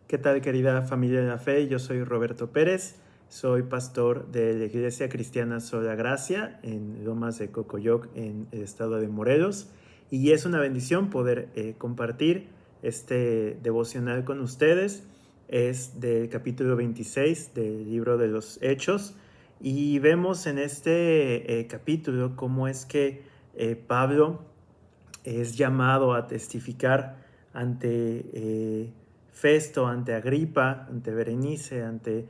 ¿Qué tal, querida familia de la fe? Yo soy Roberto Pérez, soy pastor de la Iglesia Cristiana Sola Gracia en Lomas de Cocoyoc, en el estado de Morelos. Y es una bendición poder compartir este devocional con ustedes. Es del capítulo 26 del libro de los Hechos. Y vemos en este capítulo cómo es que Pablo es llamado a testificar ante Festo, ante Agripa, ante Berenice, ante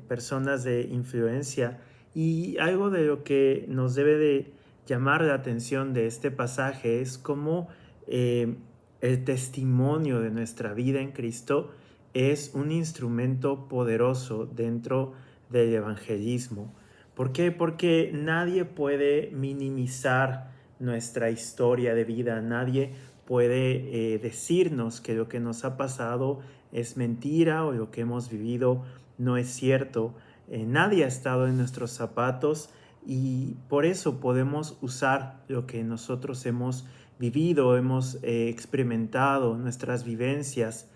personas de influencia. Y algo de lo que nos debe de llamar la atención de este pasaje es cómo el testimonio de nuestra vida en Cristo es un instrumento poderoso dentro del evangelismo. ¿Por qué? Porque nadie puede minimizar nuestra historia de vida. Nadie puede decirnos que lo que nos ha pasado es mentira o lo que hemos vivido no es cierto. Nadie ha estado en nuestros zapatos y por eso podemos usar lo que nosotros hemos vivido, hemos experimentado, nuestras vivencias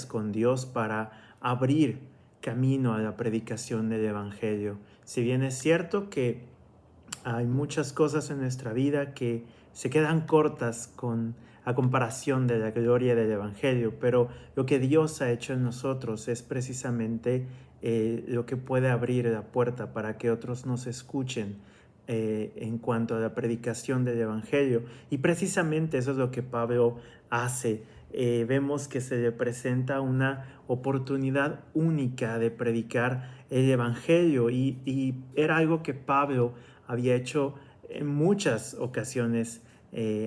con Dios para abrir camino a la predicación del Evangelio. Si bien es cierto que hay muchas cosas en nuestra vida que se quedan cortas a comparación de la gloria del Evangelio, pero lo que Dios ha hecho en nosotros es precisamente lo que puede abrir la puerta para que otros nos escuchen en cuanto a la predicación del Evangelio. Y precisamente eso es lo que Pablo hace. Vemos que se le presenta una oportunidad única de predicar el Evangelio y era algo que Pablo había hecho en muchas ocasiones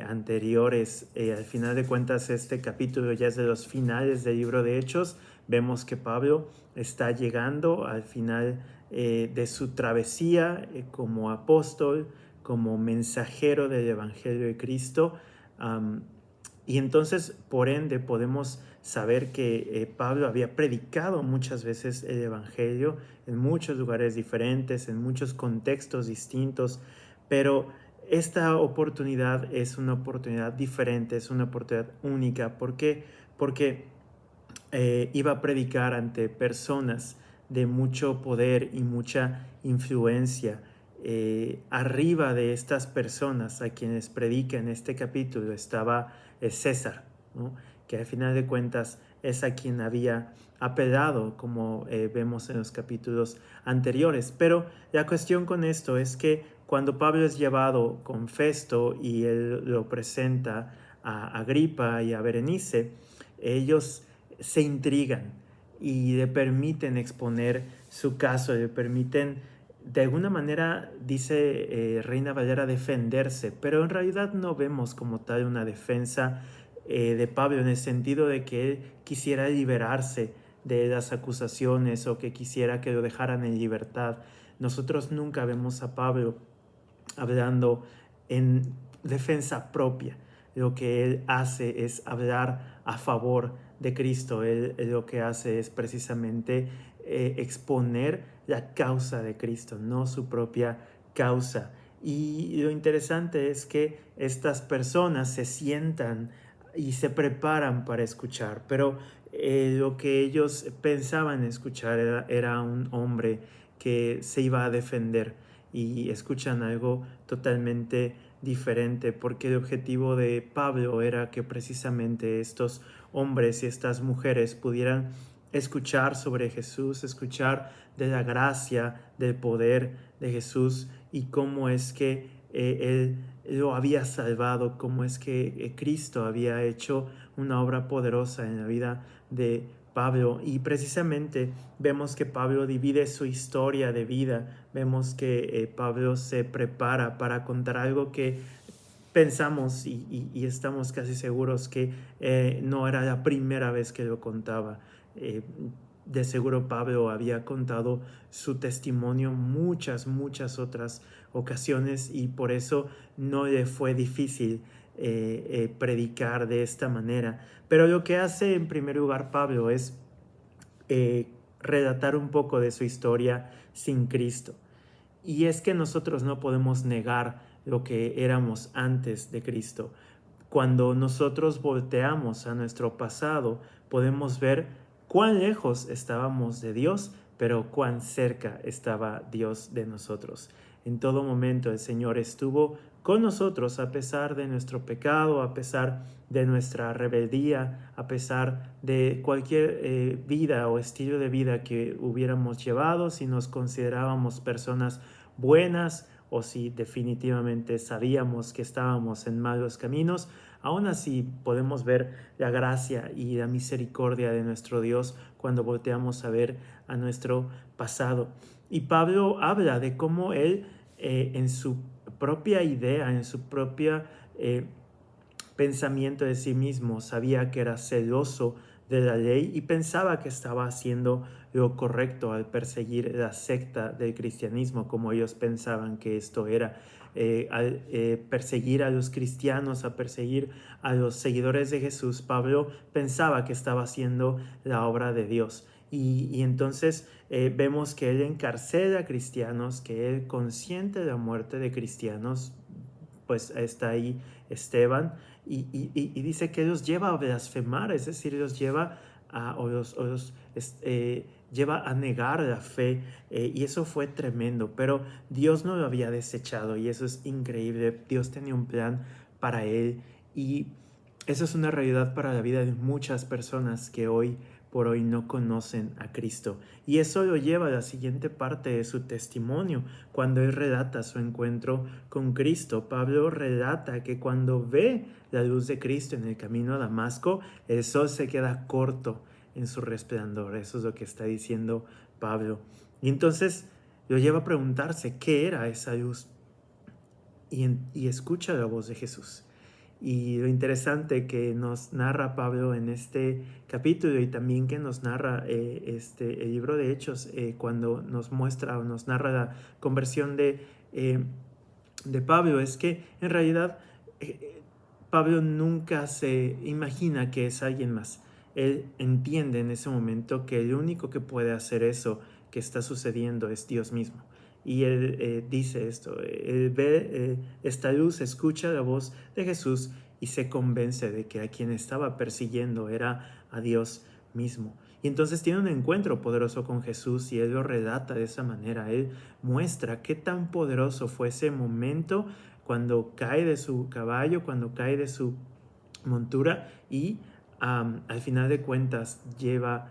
anteriores. Al final de cuentas, este capítulo ya es de los finales del libro de Hechos. Vemos que Pablo está llegando al final de su travesía como apóstol, como mensajero del Evangelio de Cristo. Y entonces, por ende, podemos saber que Pablo había predicado muchas veces el Evangelio en muchos lugares diferentes, en muchos contextos distintos, pero esta oportunidad es una oportunidad diferente, es una oportunidad única. ¿Por qué? Porque iba a predicar ante personas de mucho poder y mucha influencia. Arriba de estas personas a quienes predica en este capítulo estaba César, ¿no? Que al final de cuentas es a quien había apelado, como vemos en los capítulos anteriores. Pero la cuestión con esto es que cuando Pablo es llevado con Festo y él lo presenta a Agripa y a Berenice, ellos se intrigan y le permiten exponer su caso, le permiten, de alguna manera, dice Reina Valera, defenderse, pero en realidad no vemos como tal una defensa de Pablo en el sentido de que él quisiera liberarse de las acusaciones o que quisiera que lo dejaran en libertad. Nosotros nunca vemos a Pablo hablando en defensa propia. Lo que él hace es hablar a favor de Cristo. Él lo que hace es precisamente exponer la causa de Cristo, no su propia causa. Y lo interesante es que estas personas se sientan y se preparan para escuchar, pero lo que ellos pensaban escuchar era un hombre que se iba a defender y escuchan algo totalmente diferente, porque el objetivo de Pablo era que precisamente estos hombres y estas mujeres pudieran escuchar sobre Jesús, escuchar de la gracia, del poder de Jesús y cómo es que Él lo había salvado, cómo es que Cristo había hecho una obra poderosa en la vida de Pablo. Y precisamente vemos que Pablo divide su historia de vida, vemos que Pablo se prepara para contar algo que pensamos y estamos casi seguros que no era la primera vez que lo contaba. De seguro Pablo había contado su testimonio muchas otras ocasiones y por eso no le fue difícil predicar de esta manera. Pero lo que hace en primer lugar Pablo es relatar un poco de su historia sin Cristo. Y es que nosotros no podemos negar lo que éramos antes de Cristo. Cuando nosotros volteamos a nuestro pasado, podemos ver cuán lejos estábamos de Dios, pero cuán cerca estaba Dios de nosotros. En todo momento el Señor estuvo con nosotros a pesar de nuestro pecado, a pesar de nuestra rebeldía, a pesar de cualquier vida o estilo de vida que hubiéramos llevado, si nos considerábamos personas buenas o si definitivamente sabíamos que estábamos en malos caminos. Aún así podemos ver la gracia y la misericordia de nuestro Dios cuando volteamos a ver a nuestro pasado. Y Pablo habla de cómo él en su propia idea, en su propia pensamiento de sí mismo, sabía que era celoso de la ley y pensaba que estaba haciendo lo correcto al perseguir la secta del cristianismo, como ellos pensaban que esto era. Al perseguir a los cristianos, a perseguir a los seguidores de Jesús, Pablo pensaba que estaba haciendo la obra de Dios. Y entonces vemos que él encarcela a cristianos, que él consciente de la muerte de cristianos, pues está ahí Esteban, y dice que los lleva a blasfemar, es decir, los lleva lleva a negar la fe, y eso fue tremendo, pero Dios no lo había desechado y eso es increíble. Dios tenía un plan para él y eso es una realidad para la vida de muchas personas que hoy por hoy no conocen a Cristo. Y eso lo lleva a la siguiente parte de su testimonio, cuando él relata su encuentro con Cristo. Pablo relata que cuando ve la luz de Cristo en el camino a Damasco, el sol se queda corto en su resplandor. Eso es lo que está diciendo Pablo. Y entonces lo lleva a preguntarse qué era esa luz. Y escucha la voz de Jesús. Y lo interesante que nos narra Pablo en este capítulo y también que nos narra el libro de Hechos, cuando nos muestra o nos narra la conversión de Pablo, es que en realidad Pablo nunca se imagina que es alguien más. Él entiende en ese momento que el único que puede hacer eso que está sucediendo es Dios mismo. Y él dice esto, él ve esta luz, escucha la voz de Jesús y se convence de que a quien estaba persiguiendo era a Dios mismo. Y entonces tiene un encuentro poderoso con Jesús y él lo relata de esa manera. Él muestra qué tan poderoso fue ese momento cuando cae de su caballo, cuando cae de su montura y al final de cuentas llega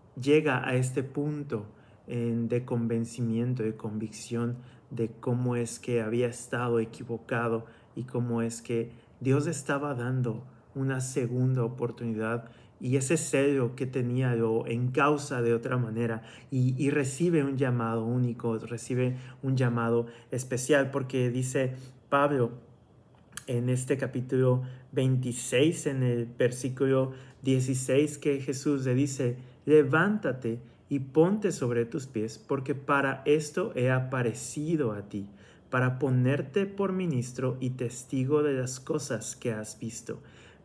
a este punto de convencimiento, de convicción de cómo es que había estado equivocado y cómo es que Dios estaba dando una segunda oportunidad y ese celo que tenía lo encausa de otra manera y recibe un llamado único, recibe un llamado especial, porque dice Pablo en este capítulo 26, en el versículo 16, que Jesús le dice: levántate y ponte sobre tus pies, porque para esto he aparecido a ti, para ponerte por ministro y testigo de las cosas que has visto.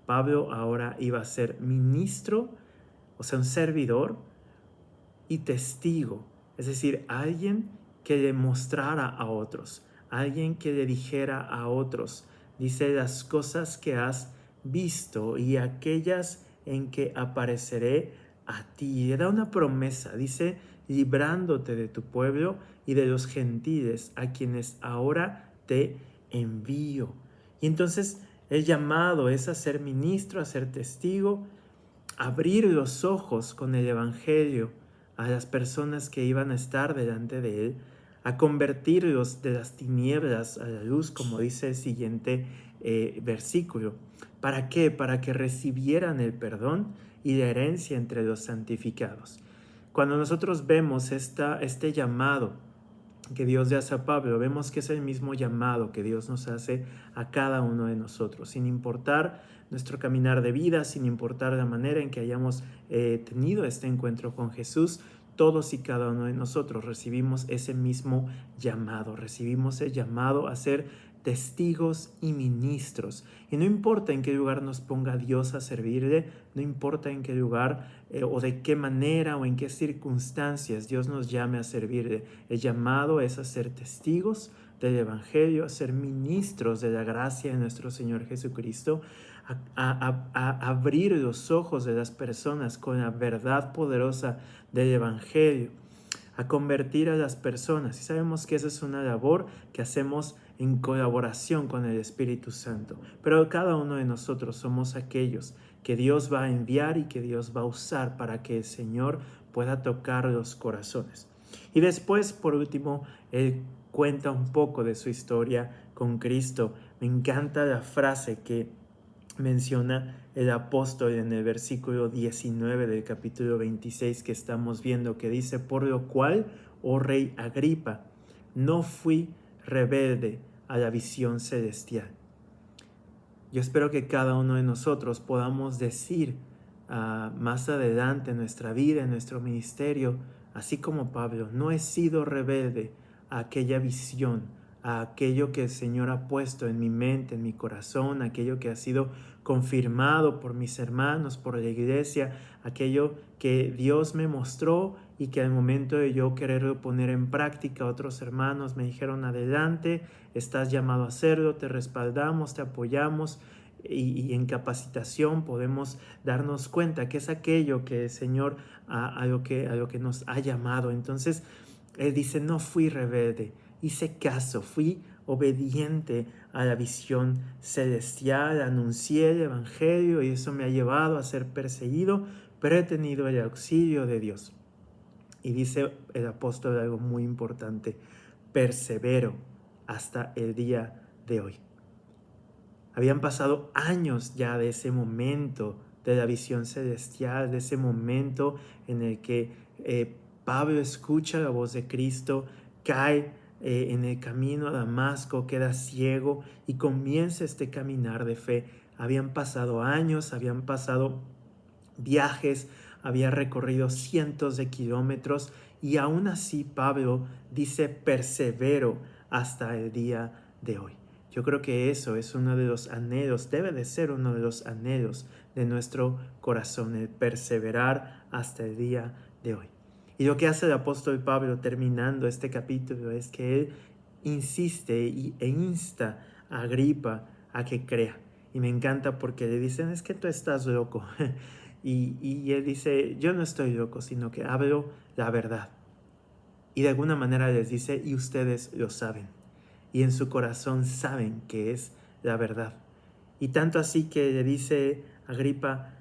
Pablo ahora iba a ser ministro, o sea, un servidor y testigo, es decir, alguien que le mostrara a otros, alguien que le dijera a otros, dice, las cosas que has visto y aquellas en que apareceré a ti. Le da una promesa, dice, librándote de tu pueblo y de los gentiles a quienes ahora te envío. Y entonces el llamado es a ser ministro, a ser testigo, abrir los ojos con el Evangelio a las personas que iban a estar delante de él, a convertirlos de las tinieblas a la luz, como dice el siguiente versículo. ¿Para qué? Para que recibieran el perdón y la herencia entre los santificados. Cuando nosotros vemos este llamado que Dios le hace a Pablo, vemos que es el mismo llamado que Dios nos hace a cada uno de nosotros, sin importar nuestro caminar de vida, sin importar la manera en que hayamos tenido este encuentro con Jesús. Todos y cada uno de nosotros recibimos ese mismo llamado, recibimos el llamado a ser testigos y ministros. Y no importa en qué lugar nos ponga Dios a servirle, no importa en qué lugar o de qué manera o en qué circunstancias Dios nos llame a servirle. El llamado es a ser testigos del Evangelio, a ser ministros de la gracia de nuestro Señor Jesucristo, a abrir los ojos de las personas con la verdad poderosa del Evangelio, a convertir a las personas. Y sabemos que esa es una labor que hacemos en colaboración con el Espíritu Santo. Pero cada uno de nosotros somos aquellos que Dios va a enviar y que Dios va a usar para que el Señor pueda tocar los corazones. Y después, por último, Él cuenta un poco de su historia con Cristo. Me encanta la frase que menciona el apóstol en el versículo 19 del capítulo 26 que estamos viendo, que dice: por lo cual, oh rey Agripa, no fui rebelde a la visión celestial. Yo espero que cada uno de nosotros podamos decir más adelante en nuestra vida, en nuestro ministerio, así como Pablo: no he sido rebelde a aquella visión, a aquello que el Señor ha puesto en mi mente, en mi corazón, aquello que ha sido confirmado por mis hermanos, por la iglesia, aquello que Dios me mostró y que al momento de yo quererlo poner en práctica, otros hermanos me dijeron: adelante, estás llamado a hacerlo, te respaldamos, te apoyamos. Y en capacitación podemos darnos cuenta que es aquello que el Señor a lo que nos ha llamado. Entonces Él dice: no fui rebelde, hice caso, fui obediente a la visión celestial, anuncié el Evangelio y eso me ha llevado a ser perseguido, pero he tenido el auxilio de Dios. Y dice el apóstol algo muy importante: persevero hasta el día de hoy. Habían pasado años ya de ese momento de la visión celestial, de ese momento en el que Pablo escucha la voz de Cristo, cae en el camino a Damasco, queda ciego y comienza este caminar de fe. Habían pasado años, habían pasado viajes, había recorrido cientos de kilómetros y aún así Pablo dice: persevero hasta el día de hoy. Yo creo que eso es uno de los anhelos, debe de ser uno de los anhelos de nuestro corazón, el perseverar hasta el día de hoy. Y lo que hace el apóstol Pablo terminando este capítulo es que él insiste e insta a Agripa a que crea. Y me encanta porque le dicen: es que tú estás loco. Y él dice: yo no estoy loco, sino que hablo la verdad. Y de alguna manera les dice: y ustedes lo saben. Y en su corazón saben que es la verdad. Y tanto así que le dice Agripa: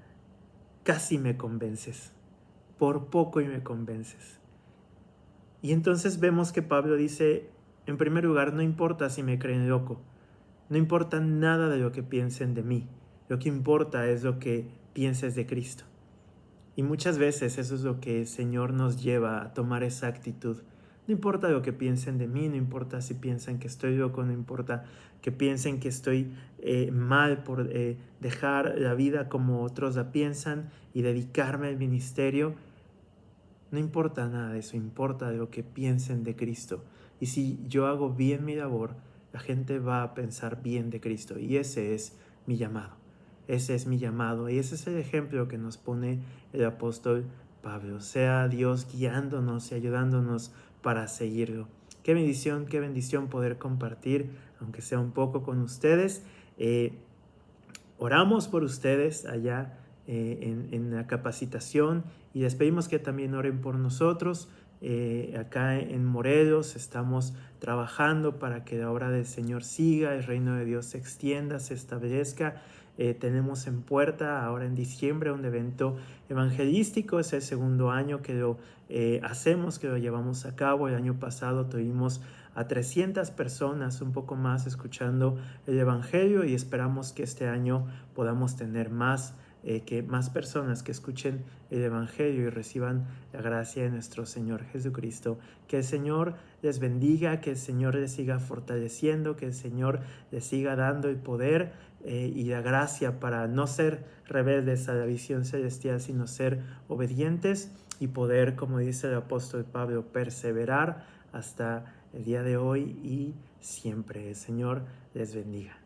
casi me convences, por poco y me convences. Y entonces vemos que Pablo dice: en primer lugar, no importa si me creen loco, no importa nada de lo que piensen de mí, lo que importa es lo que pienses de Cristo. Y muchas veces eso es lo que el Señor nos lleva a tomar esa actitud. No importa lo que piensen de mí, no importa si piensan que estoy loco, no importa que piensen que estoy mal por dejar la vida como otros la piensan y dedicarme al ministerio. No importa nada de eso, importa lo que piensen de Cristo. Y si yo hago bien mi labor, la gente va a pensar bien de Cristo. Y ese es mi llamado. Ese es mi llamado y ese es el ejemplo que nos pone el apóstol Pablo. Sea Dios guiándonos y ayudándonos para seguirlo. Qué bendición poder compartir, aunque sea un poco con ustedes. Oramos por ustedes allá en la capacitación y les pedimos que también oren por nosotros. Acá en Morelos estamos trabajando para que la obra del Señor siga, el reino de Dios se extienda, se establezca. Tenemos en puerta ahora en diciembre un evento evangelístico, es el segundo año que lo hacemos, que lo llevamos a cabo. El año pasado tuvimos a 300 personas, un poco más, escuchando el Evangelio y esperamos que este año podamos tener más personas que escuchen el Evangelio y reciban la gracia de nuestro Señor Jesucristo. Que el Señor les bendiga, que el Señor les siga fortaleciendo, que el Señor les siga dando el poder y la gracia para no ser rebeldes a la visión celestial, sino ser obedientes y poder, como dice el apóstol Pablo, perseverar hasta el día de hoy y siempre. El Señor les bendiga.